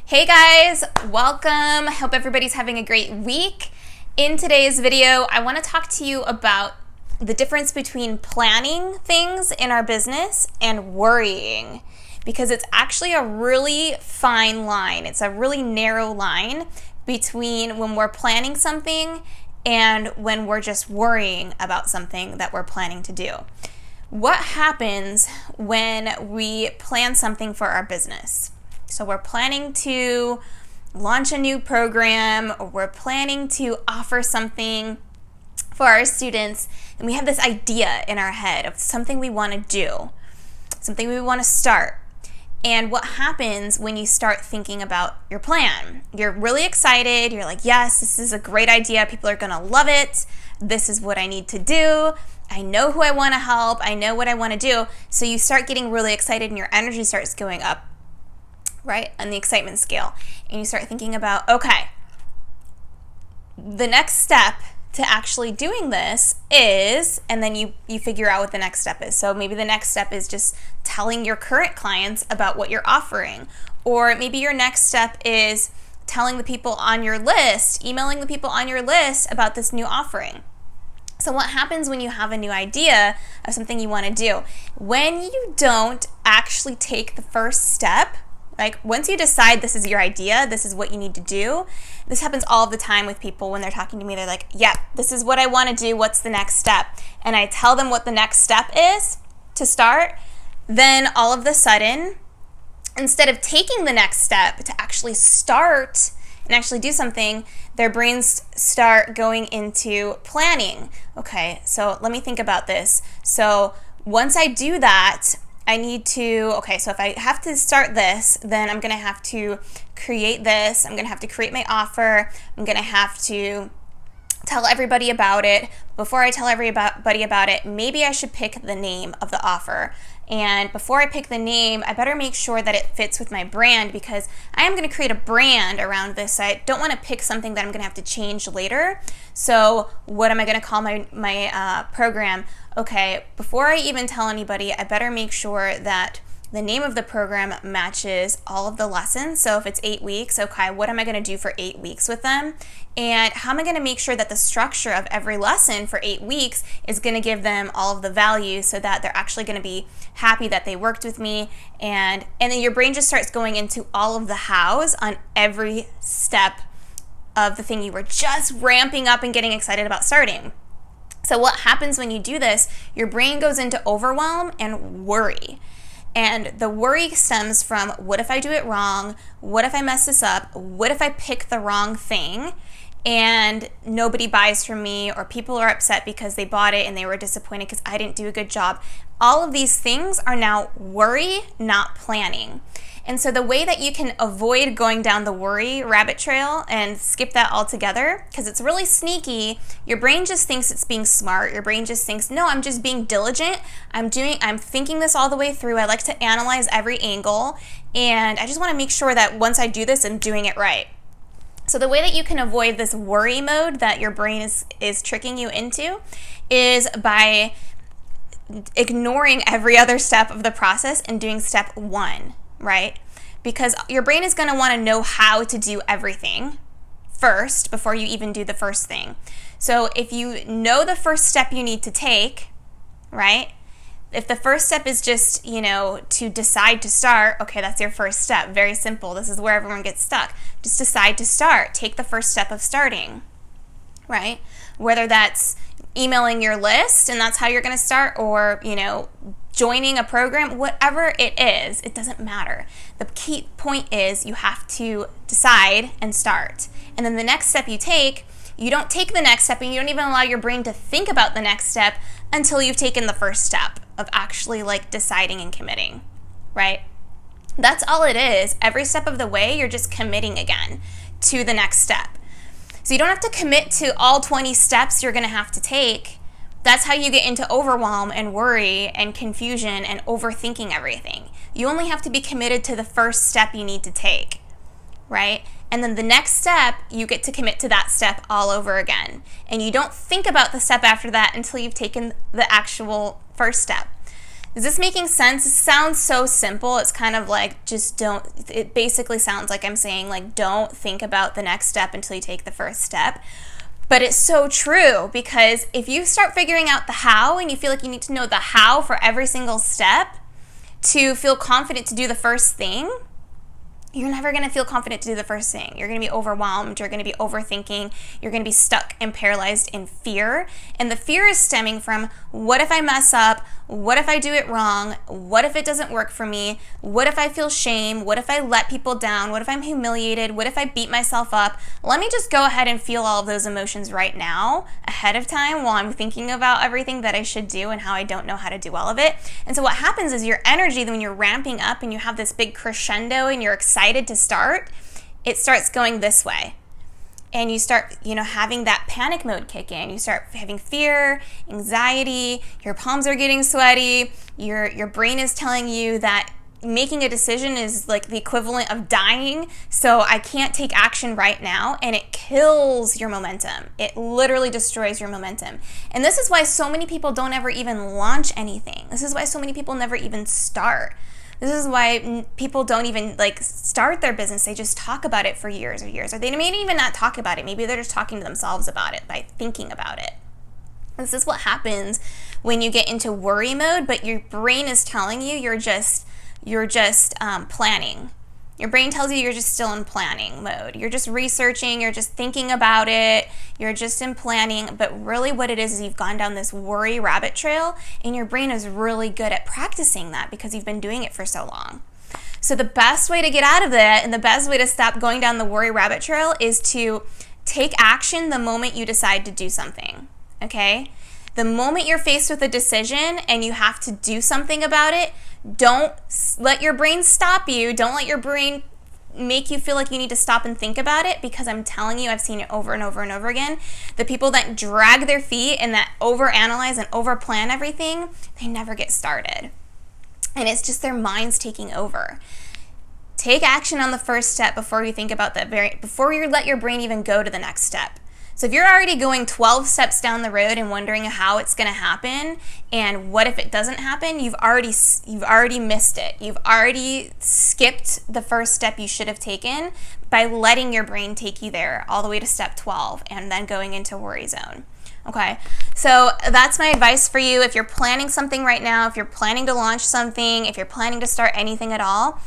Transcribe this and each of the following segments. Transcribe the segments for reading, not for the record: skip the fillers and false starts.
Hey guys, welcome. Hope everybody's having a great week. In today's video, I want to talk to you about the difference between planning things in our business and worrying, because it's actually a really fine line. It's a really narrow line between when we're planning something and when we're just worrying about something that we're planning to do. What happens when we plan something for our business? So we're planning to launch a new program, or we're planning to offer something for our students, and we have this idea in our head of something we want to do, something we want to start. And what happens when you start thinking about your plan? You're really excited. You're like, yes, this is a great idea. People are going to love it. This is what I need to do. I know who I want to help. I know what I want to do. So you start getting really excited and your energy starts going up, right, on the excitement scale. And you start thinking about, okay, the next step to actually doing this is, and then you figure out what the next step is. So maybe the next step is just telling your current clients about what you're offering. Or maybe your next step is telling the people on your list, emailing the people on your list about this new offering. So what happens when you have a new idea of something you want to do? When you don't actually take the first step, like once you decide this is your idea, this is what you need to do. This happens all the time with people when they're talking to me. They're like, yeah, this is what I want to do. What's the next step? And I tell them what the next step is to start. Then all of a sudden, instead of taking the next step to actually start and actually do something, their brains start going into planning. Okay, so let me think about this. So once I do that, I need to, okay, so if I have to start this, then I'm going to have to create this. I'm going to have to create my offer. I'm going to have to tell everybody about it. Before I tell everybody about it, maybe I should pick the name of the offer. And before I pick the name, I better make sure that it fits with my brand, because I am going to create a brand around this. I don't want to pick something that I'm going to have to change later. So what am I going to call my program? Okay, before I even tell anybody, I better make sure that the name of the program matches all of the lessons. So if it's 8 weeks, okay, what am I going to do for 8 weeks with them? And how am I going to make sure that the structure of every lesson for 8 weeks is going to give them all of the value so that they're actually going to be happy that they worked with me? And then your brain just starts going into all of the hows on every step of the thing you were just ramping up and getting excited about starting. So what happens when you do this, your brain goes into overwhelm and worry. And the worry stems from, what if I do it wrong? What if I mess this up? What if I pick the wrong thing and nobody buys from me, or people are upset because they bought it and they were disappointed because I didn't do a good job? All of these things are now worry, not planning. And so the way that you can avoid going down the worry rabbit trail and skip that altogether, because it's really sneaky, your brain just thinks it's being smart. Your brain just thinks, no, I'm just being diligent. I'm thinking this all the way through. I like to analyze every angle, and I just want to make sure that once I do this, I'm doing it right. So the way that you can avoid this worry mode that your brain is tricking you into is by ignoring every other step of the process and doing step one. Right? Because your brain is going to want to know how to do everything first before you even do the first thing. So if you know the first step you need to take, right? If the first step is just, to decide to start, okay, that's your first step. Very simple. This is where everyone gets stuck. Just decide to start. Take the first step of starting, right? Whether that's emailing your list and that's how you're going to start, or, joining a program, whatever it is, it doesn't matter. The key point is you have to decide and start. And then the next step you take, you don't take the next step and you don't even allow your brain to think about the next step until you've taken the first step of actually deciding and committing, right? That's all it is. Every step of the way, you're just committing again to the next step. So you don't have to commit to all 20 steps you're going to have to take. That's how you get into overwhelm and worry and confusion and overthinking everything. You only have to be committed to the first step you need to take, right? And then the next step, you get to commit to that step all over again. And you don't think about the step after that until you've taken the actual first step. Is this making sense? It sounds so simple. It's kind of like, it basically sounds like I'm saying, like, don't think about the next step until you take the first step. But it's so true, because if you start figuring out the how and you feel like you need to know the how for every single step to feel confident to do the first thing, you're never going to feel confident to do the first thing. You're going to be overwhelmed. You're going to be overthinking. You're going to be stuck and paralyzed in fear. And the fear is stemming from, what if I mess up? What if I do it wrong? What if it doesn't work for me? What if I feel shame? What if I let people down? What if I'm humiliated? What if I beat myself up? Let me just go ahead and feel all of those emotions right now, ahead of time, while I'm thinking about everything that I should do and how I don't know how to do all of it. And so what happens is your energy, when you're ramping up and you have this big crescendo and you're excited to start, it starts going this way. And you start, having that panic mode kick in. You start having fear, anxiety, your palms are getting sweaty, your brain is telling you that making a decision is like the equivalent of dying, so I can't take action right now, and it kills your momentum. It literally destroys your momentum. And this is why so many people don't ever even launch anything. This is why so many people never even start. This is why people don't even start their business. They just talk about it for years or years. Or they may even not talk about it. Maybe they're just talking to themselves about it by thinking about it. This is what happens when you get into worry mode, but your brain is telling you you're just planning. Your brain tells you you're just still in planning mode. You're just researching, you're just thinking about it, you're just in planning, but really what it is you've gone down this worry rabbit trail, and your brain is really good at practicing that because you've been doing it for so long. So the best way to get out of that, and the best way to stop going down the worry rabbit trail, is to take action the moment you decide to do something, okay? The moment you're faced with a decision and you have to do something about it, don't let your brain stop you. Don't let your brain make you feel like you need to stop and think about it, because I'm telling you, I've seen it over and over and over again. The people that drag their feet and that overanalyze and overplan everything, they never get started. And it's just their minds taking over. Take action on the first step before you think about before you let your brain even go to the next step. So if you're already going 12 steps down the road and wondering how it's going to happen and what if it doesn't happen, you've already missed it. You've already skipped the first step you should have taken by letting your brain take you there all the way to step 12 and then going into worry zone. Okay, so that's my advice for you. If you're planning something right now, if you're planning to launch something, if you're planning to start anything at all,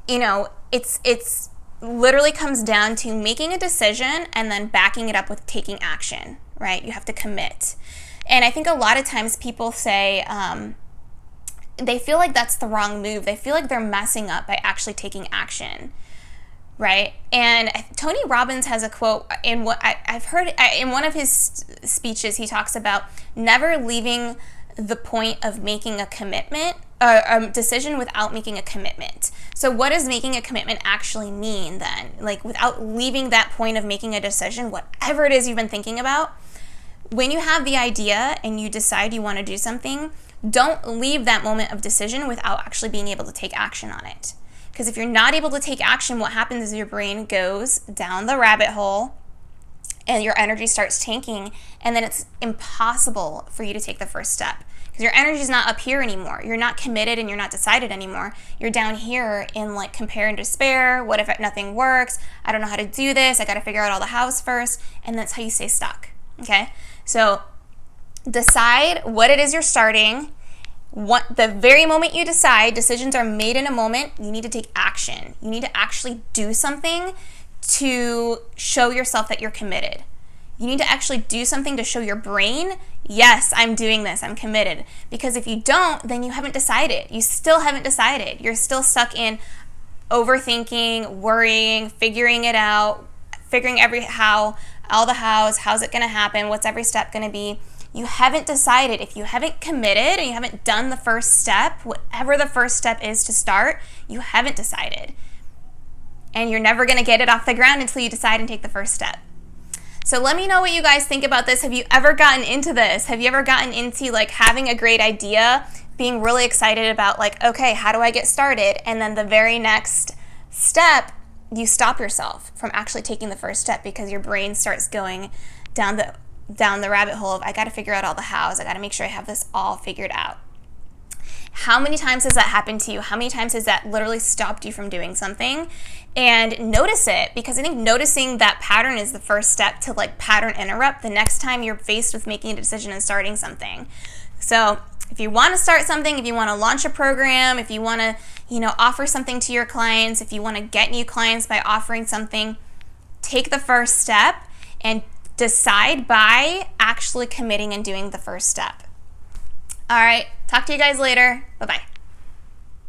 it's literally comes down to making a decision and then backing it up with taking action, right? You have to commit. And I think a lot of times people say they feel like that's the wrong move. They feel like they're messing up by actually taking action, right? And Tony Robbins has a quote in what I've heard in one of his speeches. He talks about never leaving the point of making a commitment, a decision without making a commitment. So what does making a commitment actually mean then? Like, without leaving that point of making a decision, whatever it is you've been thinking about, when you have the idea and you decide you want to do something, don't leave that moment of decision without actually being able to take action on it. Because if you're not able to take action, what happens is your brain goes down the rabbit hole and your energy starts tanking, and then it's impossible for you to take the first step. Because your energy is not up here anymore. You're not committed and you're not decided anymore. You're down here in compare and despair. What if nothing works? I don't know how to do this. I got to figure out all the hows first. And that's how you stay stuck. Okay? So decide what it is you're starting. The very moment you decide, decisions are made in a moment, you need to take action. You need to actually do something to show yourself that you're committed. You need to actually do something to show your brain, yes, I'm doing this, I'm committed. Because if you don't, then you haven't decided. You still haven't decided. You're still stuck in overthinking, worrying, figuring it out, figuring all the hows, how's it going to happen, what's every step going to be. You haven't decided. If you haven't committed and you haven't done the first step, whatever the first step is to start, you haven't decided. And you're never going to get it off the ground until you decide and take the first step. So let me know what you guys think about this. Have you ever gotten into this? Have you ever gotten into having a great idea, being really excited about okay, how do I get started? And then the very next step, you stop yourself from actually taking the first step because your brain starts going down the rabbit hole of, I got to figure out all the hows. I got to make sure I have this all figured out. How many times has that happened to you? How many times has that literally stopped you from doing something? And notice it, because I think noticing that pattern is the first step to like pattern interrupt the next time you're faced with making a decision and starting something. So if you want to start something, if you want to launch a program, if you want to, offer something to your clients, if you want to get new clients by offering something, take the first step and decide by actually committing and doing the first step. All right, talk to you guys later. Bye-bye.